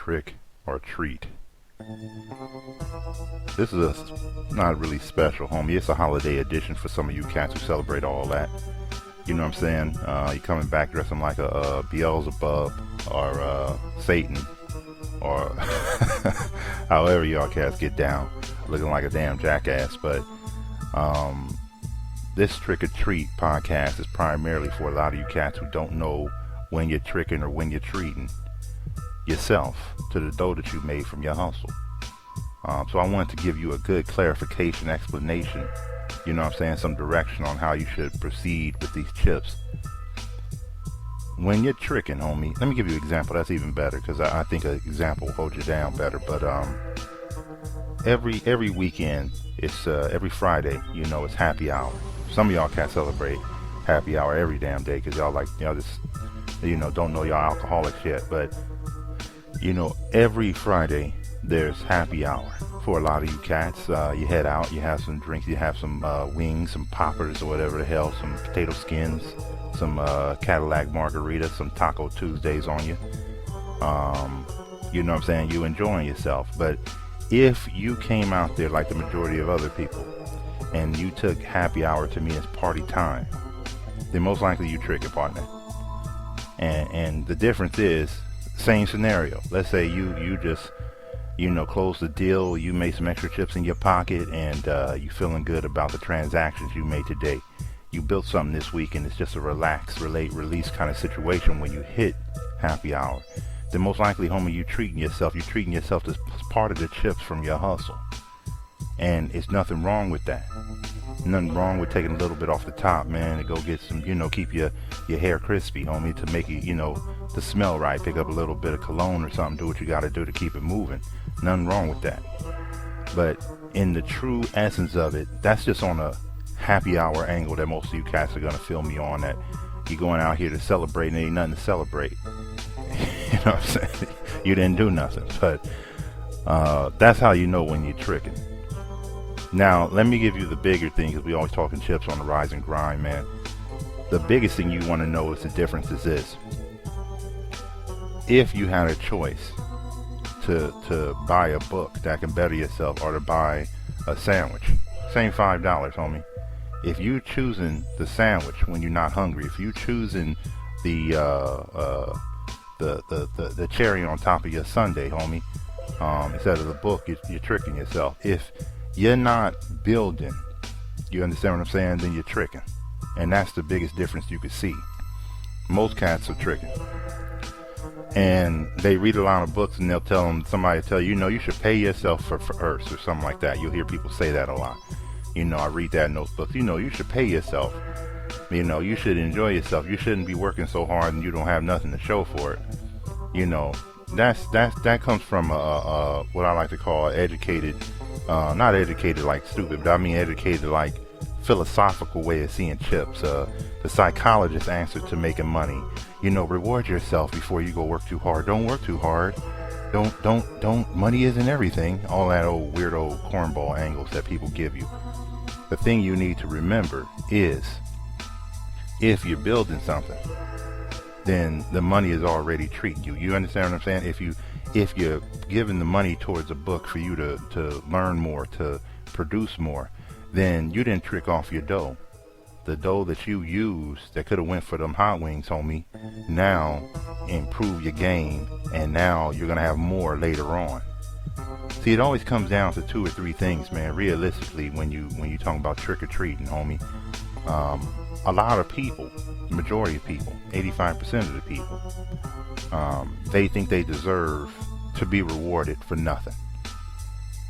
trick or treat. This is not really special, homie. It's a holiday edition for some of you cats who celebrate all that. You know what I'm saying? You coming back dressing like a Beelzebub or Satan or however y'all cats get down, looking like a damn jackass. But this trick or treat podcast is primarily for a lot of you cats who don't know when you're tricking or when you're treating yourself to the dough that you made from your hustle. So I wanted to give you a good clarification, explanation, you know what I'm saying, some direction on how you should proceed with these chips. When you're tricking, homie, let me give you an example. That's even better, because I think an example will hold you down better. But every weekend, it's every Friday, you know, it's happy hour. Some of y'all can't celebrate happy hour every damn day because y'all just, you know, don't know y'all alcoholics yet. But you know, every Friday there's happy hour for a lot of you cats. You head out, you have some drinks, you have some wings, some poppers or whatever the hell, some potato skins, some Cadillac margaritas, some Taco Tuesdays on you. You know what I'm saying? You enjoying yourself. But if you came out there like the majority of other people and you took happy hour to me as party time, then most likely you trick your partner. And the difference is, same scenario. Let's say you just, you know, closed the deal, you made some extra chips in your pocket, and you feeling good about the transactions you made today. You built something this week, and it's just a relax, release kind of situation when you hit happy hour. Then most likely, homie, you treating yourself. You're treating yourself as part of the chips from your hustle. And it's nothing wrong with that. Nothing wrong with taking a little bit off the top, man, to go get some, you know, keep your hair crispy, homie, to make it, you know, to smell right. Pick up a little bit of cologne or something, do what you got to do to keep it moving. Nothing wrong with that. But in the true essence of it, that's just on a happy hour angle that most of you cats are going to feel me on, that you're going out here to celebrate and ain't nothing to celebrate. You know what I'm saying? You didn't do nothing. But that's how you know when you're tricking. Now, let me give you the bigger thing, because we always talking chips on the rise and grind, man. The biggest thing you want to know is the difference is this. If you had a choice to buy a book that can better yourself or to buy a sandwich, same $5, homie. If you choosing the sandwich when you're not hungry, if you choosing the cherry on top of your sundae, homie, instead of the book, you're tricking yourself. If you're not building, you understand what I'm saying, then you're tricking. And that's the biggest difference you can see. Most cats are tricking. And they read a lot of books and they'll tell them, somebody will tell you, you know, you should pay yourself for Earth or something like that. You'll hear people say that a lot. You know, I read that in those books. You know, you should pay yourself. You know, you should enjoy yourself. You shouldn't be working so hard and you don't have nothing to show for it. You know, that comes from what I like to call educated, not educated like stupid, but I mean educated like philosophical way of seeing chips. The psychologist's answer to making money. You know, reward yourself before you go work too hard. Don't work too hard. Don't. Money isn't everything. All that old weirdo cornball angles that people give you. The thing you need to remember is, if you're building something, then the money is already treating you. You understand what I'm saying? If you're giving the money towards a book for you to learn more, to produce more, then you didn't trick off your dough. The dough that you used that could have went for them hot wings, homie, now improve your game, and now you're gonna have more later on. See, it always comes down to 2 or 3 things, man. Realistically, when you talk about trick or treating, homie, a lot of people, the majority of people, 85% of the people, they think they deserve to be rewarded for nothing.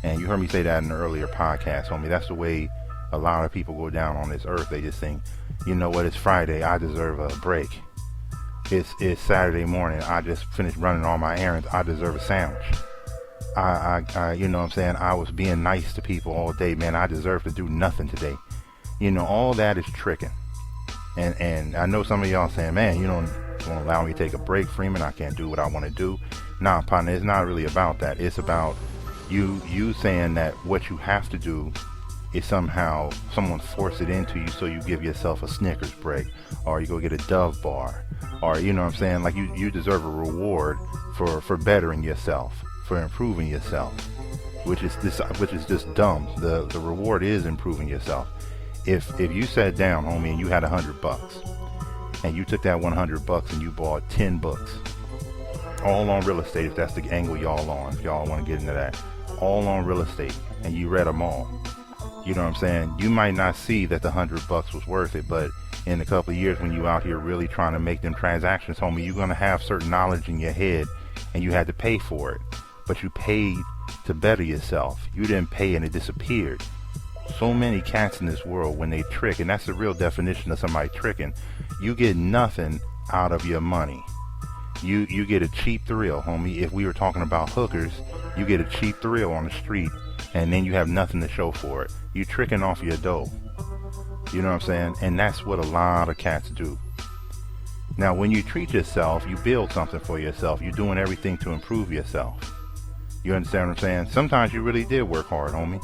And you heard me say that in an earlier podcast, homie. That's the way a lot of people go down on this earth. They just think, you know what, it's Friday, I deserve a break. It's Saturday morning, I just finished running all my errands, I deserve a sandwich. I you know what I'm saying, I was being nice to people all day, man, I deserve to do nothing today. You know, all that is tricking. And I know some of y'all saying, man, you don't allow me to take a break, Freeman, I can't do what I want to do. Nah, partner, it's not really about that. It's about you saying that what you have to do it somehow someone force it into you, so you give yourself a Snickers break, or you go get a Dove bar, or you know what I'm saying, like you deserve a reward for bettering yourself, for improving yourself, which is just dumb. The reward is improving yourself. If you sat down, homie, and you had $100, and you took that $100 and you bought 10 books, all on real estate, if that's the angle y'all on, if y'all want to get into that, all on real estate, and you read them all, you know what I'm saying, you might not see that the $100 was worth it, but in a couple of years when you out here really trying to make them transactions, homie, you're going to have certain knowledge in your head, and you had to pay for it, but you paid to better yourself. You didn't pay and it disappeared. So many cats in this world, when they trick, and that's the real definition of somebody tricking, you get nothing out of your money. You get a cheap thrill, homie. If we were talking about hookers, you get a cheap thrill on the street, and then you have nothing to show for it. You tricking off your dough. You know what I'm saying? And that's what a lot of cats do. Now, when you treat yourself, you build something for yourself. You're doing everything to improve yourself. You understand what I'm saying? Sometimes you really did work hard, homie.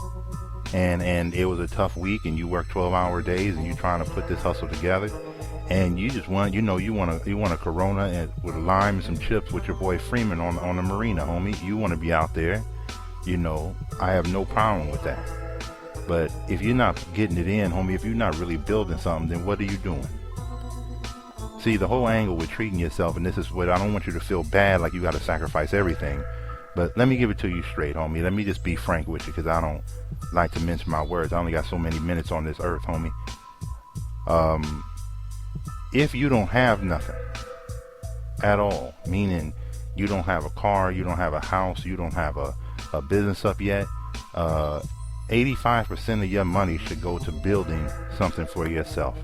And it was a tough week, and you worked 12-hour days, and you're trying to put this hustle together. And you just want, you want a Corona and with a lime and some chips with your boy Freeman on the marina, homie. You want to be out there. I have no problem with that. But if you're not getting it in, homie, if you're not really building something, then what are you doing? See, the whole angle with treating yourself, and this is what I don't want you to feel bad like you got to sacrifice everything. But let me give it to you straight, homie. Let me just be frank with you, because I don't like to mince my words. I only got so many minutes on this earth, homie. If you don't have nothing at all, meaning you don't have a car, you don't have a house, you don't have a business up yet, 85% of your money should go to building something for yourself.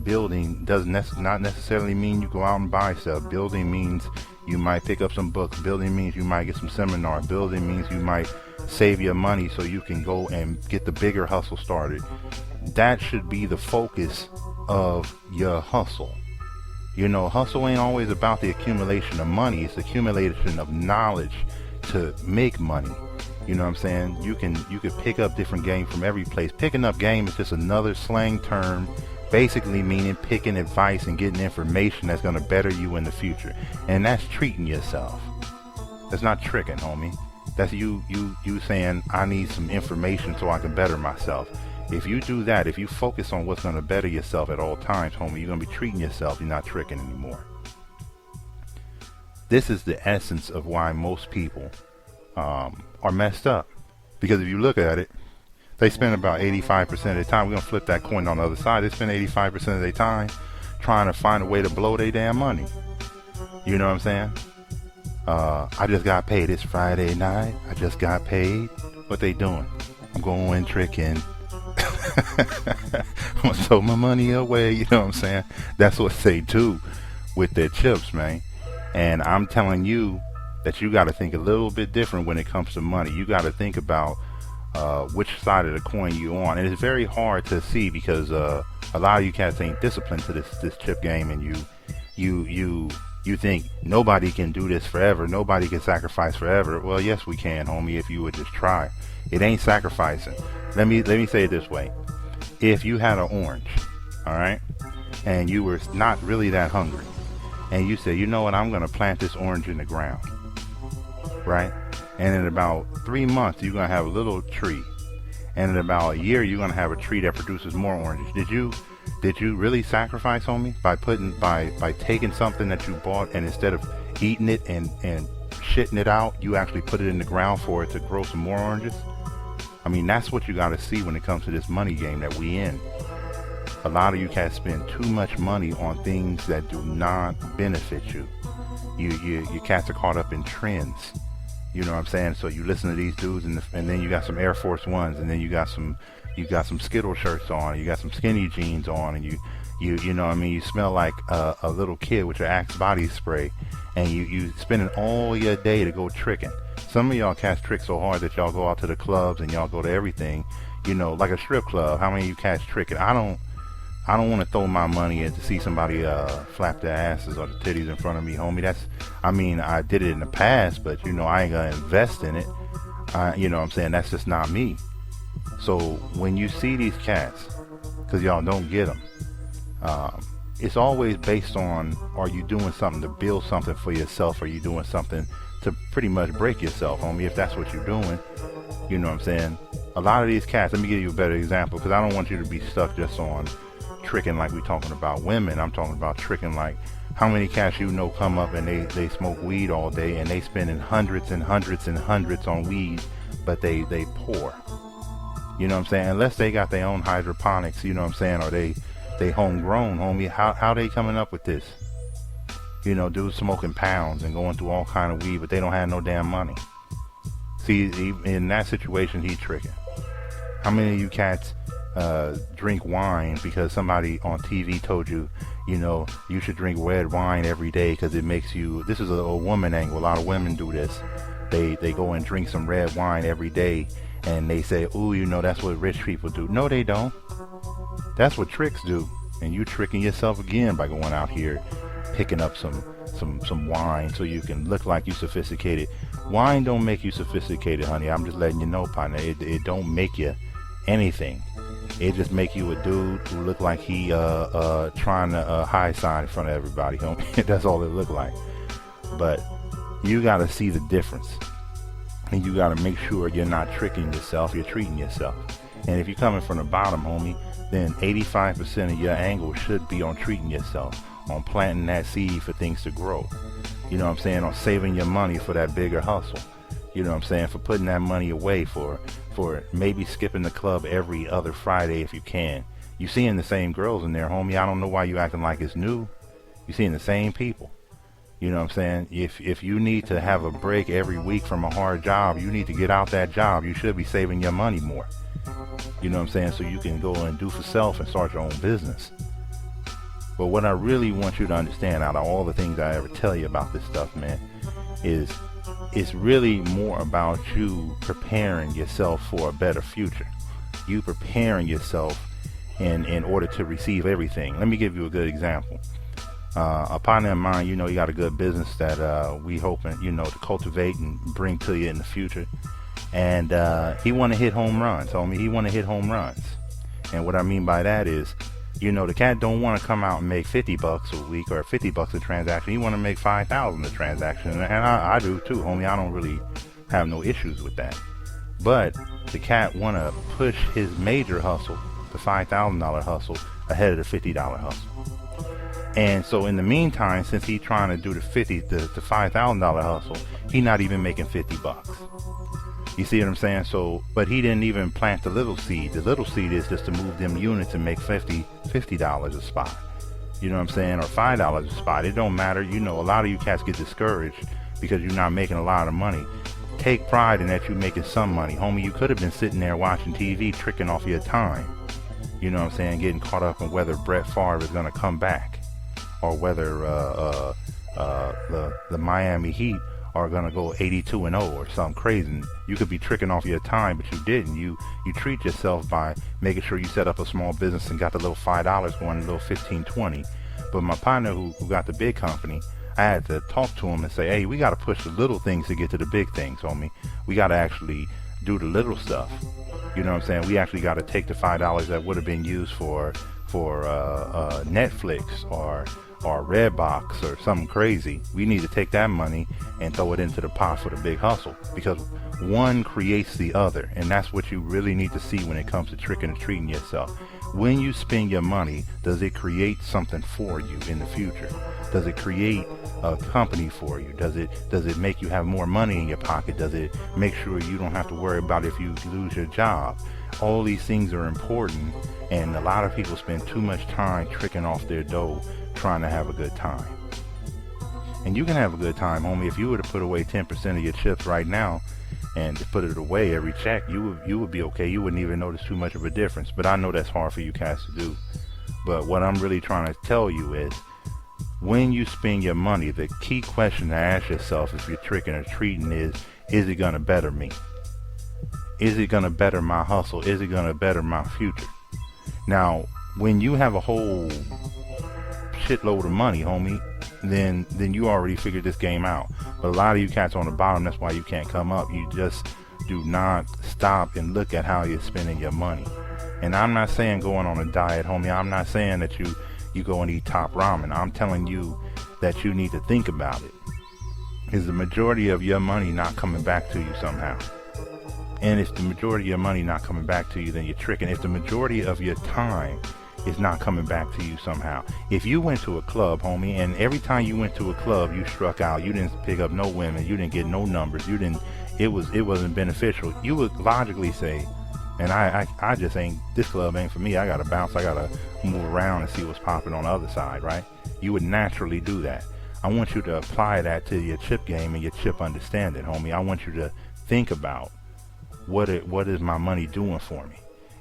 Building does not necessarily mean you go out and buy stuff. Building means you might pick up some books. Building means you might get some seminar. Building means you might save your money so you can go and get the bigger hustle started. That should be the focus of your hustle. Hustle ain't always about the accumulation of money. It's the accumulation of knowledge to make money. You know what I'm saying? You could pick up different game from every place. Picking up game is just another slang term, basically meaning picking advice and getting information that's going to better you in the future. And that's treating yourself. That's not tricking, homie. That's you saying, I need some information so I can better myself. If you do that, if you focus on what's going to better yourself at all times, homie, you're going to be treating yourself. You're not tricking anymore. This is the essence of why most people are messed up. Because if you look at it, they spend about 85% of their time. We're going to flip that coin on the other side. They spend 85% of their time trying to find a way to blow their damn money. You know what I'm saying? I just got paid. It's Friday night. I just got paid. What they doing? I'm going tricking. I'm gonna throw my money away. You know what I'm saying? That's what they do with their chips, man. And I'm telling you that you got to think a little bit different when it comes to money. You got to think about which side of the coin you on. And it's very hard to see because a lot of you cats ain't disciplined to this chip game, and you think nobody can do this forever. Nobody can sacrifice forever. Well, yes, we can, homie, if you would just try. It ain't sacrificing. Let me say it this way. If you had an orange, all right, and you were not really that hungry, and you said, you know what, I'm going to plant this orange in the ground, right? And in about 3 months, you're going to have a little tree. And in about a year, you're going to have a tree that produces more oranges. Did you really sacrifice, homie, by taking something that you bought, and instead of eating it and shitting it out, you actually put it in the ground for it to grow some more oranges? I mean, that's what you got to see when it comes to this money game that we in. A lot of you cats spend too much money on things that do not benefit you. You cats are caught up in trends. You know what I'm saying? So you listen to these dudes, and then you got some Air Force Ones, and then you got some Skittle shirts on, you got some skinny jeans on, and you know what I mean? You smell like a little kid with your Axe body spray, and you spending all your day to go tricking. Some of y'all cats trick so hard that y'all go out to the clubs and y'all go to everything, like a strip club. How many of you cats tricking? I don't want to throw my money in to see somebody flap their asses or the titties in front of me, homie. I did it in the past, but I ain't gonna invest in it. You know what I'm saying? That's just not me. So when you see these cats, because y'all don't get them, it's always based on, are you doing something to build something for yourself, or are you doing something to pretty much break yourself, homie, if that's what you're doing. You know what I'm saying? A lot of these cats, let me give you a better example, because I don't want you to be stuck just on tricking like we're talking about women. I'm talking about tricking like how many cats you know come up and they smoke weed all day and they spending hundreds and hundreds and hundreds on weed, but they poor. You know what I'm saying? Unless they got their own hydroponics, you know what I'm saying, or they homegrown, homie. How they coming up with this? You know, dudes smoking pounds and going through all kind of weed, but they don't have no damn money. See, in that situation, he's tricking. How many of you cats drink wine because somebody on TV told you, you know, you should drink red wine every day because it makes you, this is a woman angle, a lot of women do this. They go and drink some red wine every day and they say, ooh, you know, that's what rich people do. No, they don't. That's what tricks do. And you tricking yourself again by going out here picking up some wine so you can look like you sophisticated. Wine don't make you sophisticated, honey. I'm just letting you know, partner. It don't make you anything. It just make you a dude who look like he trying to high sign in front of everybody. That's all it look like. But you got to see the difference, and you got to make sure you're not tricking yourself. You're treating yourself. And if you're coming from the bottom, homie, then 85% of your angle should be on treating yourself, on planting that seed for things to grow. You know what I'm saying? On saving your money for that bigger hustle. You know what I'm saying? For putting that money away, for maybe skipping the club every other Friday if you can. You seeing the same girls in there, homie. I don't know why you acting like it's new. You seeing the same people. You know what I'm saying? If you need to have a break every week from a hard job, you need to get out that job. You should be saving your money more. You know what I'm saying? So you can go and do for self and start your own business. But what I really want you to understand out of all the things I ever tell you about this stuff, man, is it's really more about you preparing yourself for a better future. You preparing yourself in order to receive everything. Let me give you a good example. A partner of mine, you know, he got a good business that we hoping, you know, to cultivate and bring to you in the future. And he want to hit home runs, homie. He want to hit home runs. And what I mean by that is, you know, the cat don't want to come out and make $50 a week or $50 a transaction. He want to make $5,000 a transaction, and I do too, homie. I don't really have no issues with that. But the cat want to push his major hustle, the $5,000 hustle, ahead of the $50 hustle. And so in the meantime, since he's trying to do the $5,000 hustle, he not even making $50. You see what I'm saying? So, but he didn't even plant the little seed. The little seed is just to move them units and make $50 a spot. You know what I'm saying? Or $5 a spot. It don't matter. You know, a lot of you cats get discouraged because you're not making a lot of money. Take pride in that you're making some money. Homie, you could have been sitting there watching TV, tricking off your time. You know what I'm saying? Getting caught up in whether Brett Favre is going to come back, or whether the Miami Heat are going to go 82-0 or something crazy. You could be tricking off your time, but you didn't. You treat yourself by making sure you set up a small business and got the little $5 going, a little 15, 20. But my partner who got the big company, I had to talk to him and say, hey, we got to push the little things to get to the big things, homie. We got to actually do the little stuff. You know what I'm saying? We actually got to take the $5 that would have been used for Netflix or Redbox or something crazy. We need to take that money and throw it into the pot for the big hustle, because one creates the other, and that's what you really need to see when it comes to tricking and treating yourself. When you spend your money, does it create something for you in the future? Does it create a company for you? Does it make you have more money in your pocket? Does it make sure you don't have to worry about if you lose your job? All these things are important, and a lot of people spend too much time tricking off their dough trying to have a good time. And you can have a good time, homie, if you were to put away 10% of your chips right now and to put it away every check, you would be okay. You wouldn't even notice too much of a difference. But I know that's hard for you cats to do. But what I'm really trying to tell you is, when you spend your money, the key question to ask yourself if you're tricking or treating is it going to better me? Is it going to better my hustle? Is it going to better my future? Now, when you have a whole shitload of money, homie, then you already figured this game out. But a lot of you cats on the bottom, that's why you can't come up. You just do not stop and look at how you're spending your money. And I'm not saying going on a diet, homie. I'm not saying that you go and eat top ramen. I'm telling you that you need to think about it. Is the majority of your money not coming back to you somehow? And if the majority of your money not coming back to you, then you're tricking. If the majority of your time is not coming back to you somehow. If you went to a club, homie, and every time you went to a club, you struck out, you didn't pick up no women, you didn't get no numbers, it wasn't beneficial, you would logically say, and I just ain't, this club ain't for me, I gotta bounce, I gotta move around and see what's popping on the other side, right? You would naturally do that. I want you to apply that to your chip game and your chip understanding, homie. I want you to think about what is my money doing for me?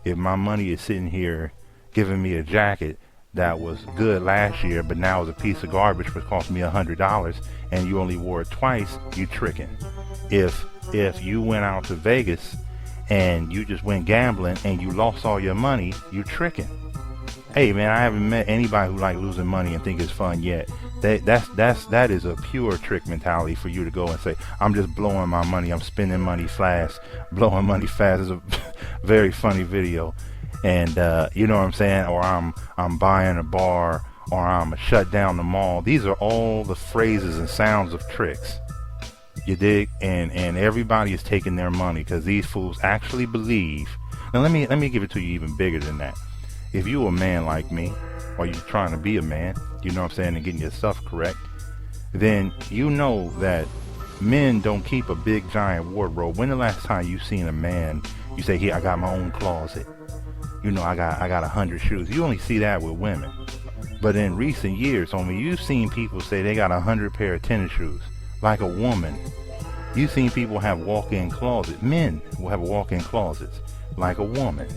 If my money is sitting here giving me a jacket that was good last year, but now is a piece of garbage which cost me $100, and you only wore it twice, you tricking. If you went out to Vegas and you just went gambling and you lost all your money, you tricking. Hey man, I haven't met anybody who like losing money and think it's fun yet. That is a pure trick mentality for you to go and say, I'm just blowing my money, I'm spending money fast. Blowing money fast is a very funny video. And you know what I'm saying? Or I'm buying a bar, or I'm shut down the mall. These are all the phrases and sounds of tricks. You dig? And everybody is taking their money because these fools actually believe. Now let me give it to you even bigger than that. If you a man like me, or you're trying to be a man, you know what I'm saying, and getting your stuff correct, then you know that men don't keep a big giant wardrobe. When the last time you seen a man, you say, here, I got my own closet. You know, I got 100 shoes. You only see that with women. But in recent years, homie, you've seen people say they got 100 pair of tennis shoes. Like a woman. You've seen people have walk-in closets. Men will have walk-in closets. Like a woman.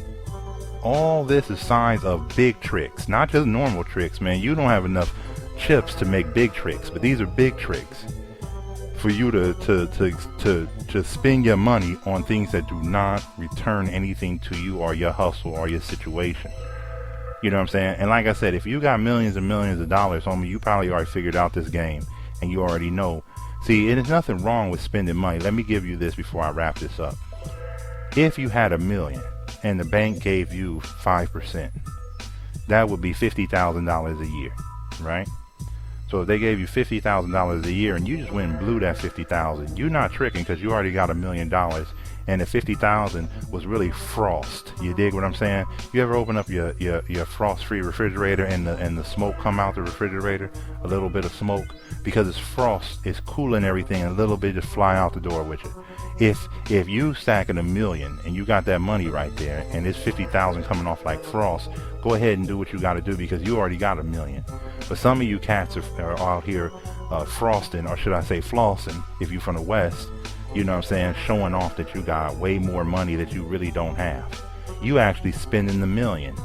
All this is signs of big tricks. Not just normal tricks, man. You don't have enough chips to make big tricks. But these are big tricks. For you to spend your money on things that do not return anything to you or your hustle or your situation. You know what I'm saying? And like I said, if you got millions and millions of dollars, homie, you probably already figured out this game and you already know. See, there's nothing wrong with spending money. Let me give you this before I wrap this up. If you had $1 million and the bank gave you 5%, that would be $50,000 a year, right? So if they gave you $50,000 a year and you just went and blew that $50,000, you're not tricking because you already got $1 million, and the $50,000 was really frost. You dig what I'm saying? You ever open up your frost-free refrigerator and the smoke come out the refrigerator, a little bit of smoke, because it's frost, it's cooling everything, and a little bit just fly out the door with you. If you stacking $1 million and you got that money right there, and it's 50,000 coming off like frost, go ahead and do what you got to do because you already got $1 million. But some of you cats are out here frosting, or should I say flossing, if you're from the West, you know what I'm saying, showing off that you got way more money that you really don't have. You actually spending the $1 million,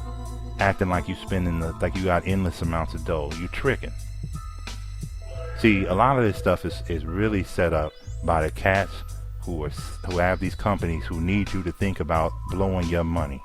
acting like you spending like you got endless amounts of dough. You tricking. See, a lot of this stuff is really set up by the cats who have these companies who need you to think about blowing your money.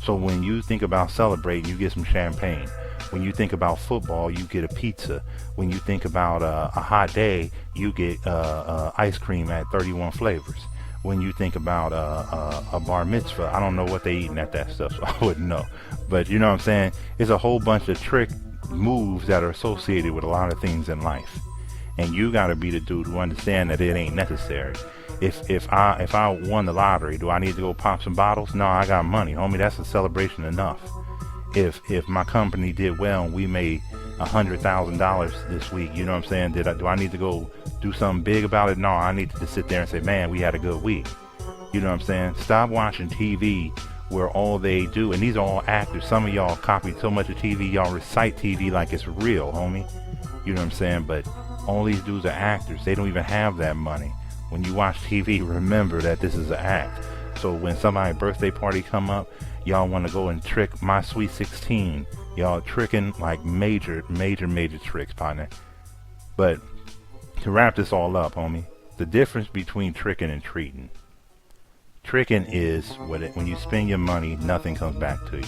So when you think about celebrating, you get some champagne. When you think about football, you get a pizza. When you think about a hot day, you get ice cream at 31 flavors. When you think about a bar mitzvah, I don't know what they eating at that stuff, so I wouldn't know. But you know what I'm saying? It's a whole bunch of trick moves that are associated with a lot of things in life. And you got to be the dude who understand that it ain't necessary. If I won the lottery, do I need to go pop some bottles? No, I got money, homie. That's a celebration enough. If my company did well and we made $100,000 this week, you know what I'm saying? Do I need to go do something big about it? No, I need to just sit there and say, man, we had a good week. You know what I'm saying? Stop watching TV where all they do, and these are all actors. Some of y'all copy so much of TV, y'all recite TV like it's real, homie. You know what I'm saying? But all these dudes are actors. They don't even have that money. When you watch TV, remember that this is an act. So when somebody's birthday party come up, y'all want to go and trick my sweet 16. Y'all tricking like major tricks, partner. But to wrap this all up, homie, the difference between tricking and treating. Tricking is when you spend your money, nothing comes back to you.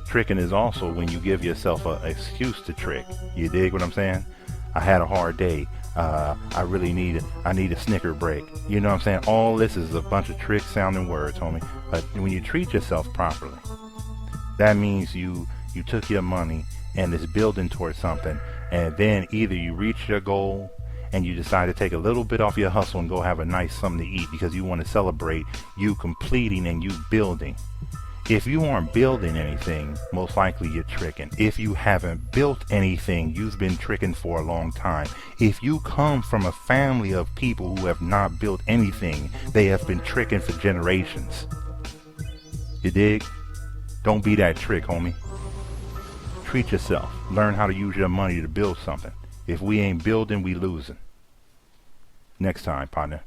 Tricking is also when you give yourself an excuse to trick. You dig what I'm saying? I had a hard day. I need a Snicker break. You know what I'm saying? All this is a bunch of trick sounding words, homie. But when you treat yourself properly, that means you took your money and is building towards something, and then either you reach your goal and you decide to take a little bit off your hustle and go have a nice something to eat because you want to celebrate you completing and you building. If you aren't building anything, most likely you're tricking. If you haven't built anything, you've been tricking for a long time. If you come from a family of people who have not built anything, they have been tricking for generations. You dig? Don't be that trick, homie. Treat yourself. Learn how to use your money to build something. If we ain't building, we losing. Next time, partner.